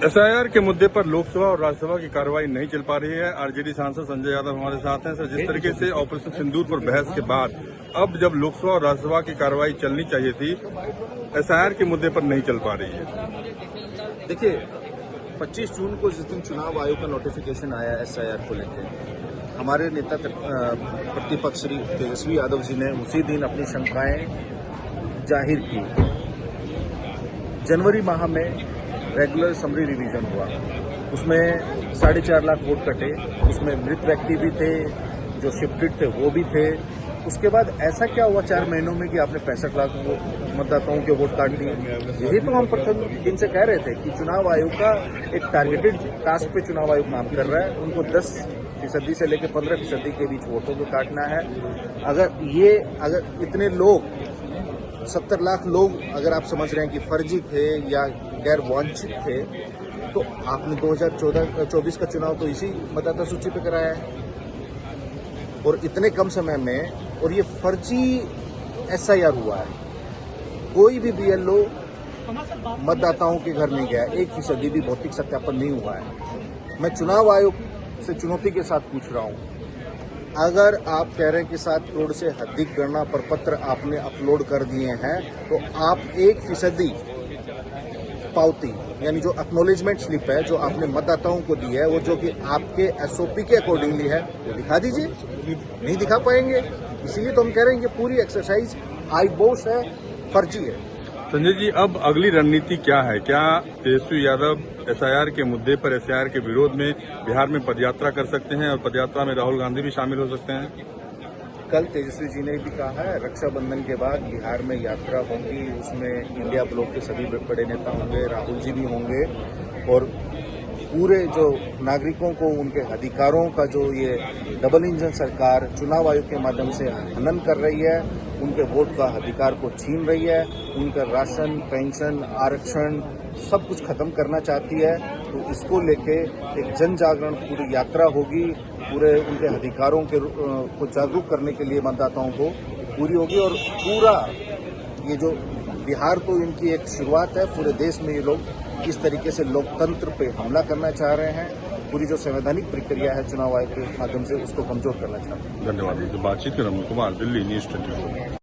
SIR के मुद्दे पर लोकसभा और राज्यसभा की कार्रवाई नहीं चल पा रही है। आरजेडी सांसद संजय यादव हमारे साथ हैं। सर, जिस तरीके से ऑपरेशन सिंदूर पर बहस के बाद अब जब लोकसभा और राज्यसभा की कार्रवाई चलनी चाहिए थी, एसआईआर के मुद्दे पर नहीं चल पा रही है। देखिए, 25 जून को जिस दिन चुनाव आयोग का नोटिफिकेशन आया एसआईआर को लेकर, हमारे नेता प्रतिपक्ष श्री तेजस्वी यादव जी ने उसी दिन अपनी शंकाएं जाहिर की। जनवरी माह में रेगुलर समरी रिवीजन हुआ, उसमें 4.5 लाख वोट कटे, उसमें मृत व्यक्ति भी थे, जो शिफ्टेड थे वो भी थे। उसके बाद ऐसा क्या हुआ 4 महीनों में कि आपने 65 लाख मतदाताओं के वोट काट दिए? यही तो हम प्रथम दिन से कह रहे थे कि चुनाव आयोग का एक टारगेटेड टास्क पे चुनाव आयोग काम कर रहा है। उनको 10% से लेकर 15% के बीच वोटों को काटना है। अगर इतने लोग 70 लाख लोग अगर आप समझ रहे हैं कि फर्जी थे या गैर वांछित थे, तो आपने 2024 का चुनाव तो इसी मतदाता सूची पे कराया है और इतने कम समय में, और ये फर्जी एसआईआर हुआ है। कोई भी बीएलओ मतदाताओं के घर नहीं गया, 1% भी भौतिक सत्यापन नहीं हुआ है। मैं चुनाव आयोग से चुनौती के साथ पूछ रहा हूं, अगर आप कह रहे हैं कि 7 करोड़ से अधिक गणना प्रपत्र आपने अपलोड कर दिए हैं, तो आप 1% पावती यानी जो एक्नॉलेजमेंट स्लिप है जो आपने मतदाताओं को दी है, वो जो कि आपके एसओपी के अकॉर्डिंगली है, वो दिखा दीजिए। नहीं दिखा पाएंगे, इसीलिए तो हम कह रहे हैं कि पूरी एक्सरसाइज आईबोश है, फर्जी है। संजय जी, अब अगली रणनीति क्या है? क्या तेजस्वी यादव एसआईआर के मुद्दे पर एसआईआर के विरोध में बिहार में पदयात्रा कर सकते हैं और पदयात्रा में राहुल गांधी भी शामिल हो सकते हैं? कल तेजस्वी जी ने भी कहा है, रक्षाबंधन के बाद बिहार में यात्रा होगी, उसमें इंडिया ब्लॉक के सभी बड़े नेता होंगे, राहुल जी भी होंगे और पूरे जो नागरिकों को उनके अधिकारों का जो ये डबल इंजन सरकार चुनाव आयोग के माध्यम से हनन कर रही है, उनके वोट का अधिकार को छीन रही है, उनका राशन, पेंशन, आरक्षण सब कुछ खत्म करना चाहती है। तो इसको लेके एक जन जागरण पूरी यात्रा होगी, पूरे उनके अधिकारों को जागरूक करने के लिए मतदाताओं को पूरी होगी। और पूरा ये जो बिहार तो इनकी एक शुरुआत है, पूरे देश में ये लोग किस तरीके से लोकतंत्र पे हमला करना चाह रहे हैं, पूरी जो संवैधानिक प्रक्रिया है चुनाव आयोग के माध्यम से, उसको कमजोर करना चाहते हैं। धन्यवाद। बातचीत कर रहा हूं कुमार, दिल्ली न्यूज़ 24।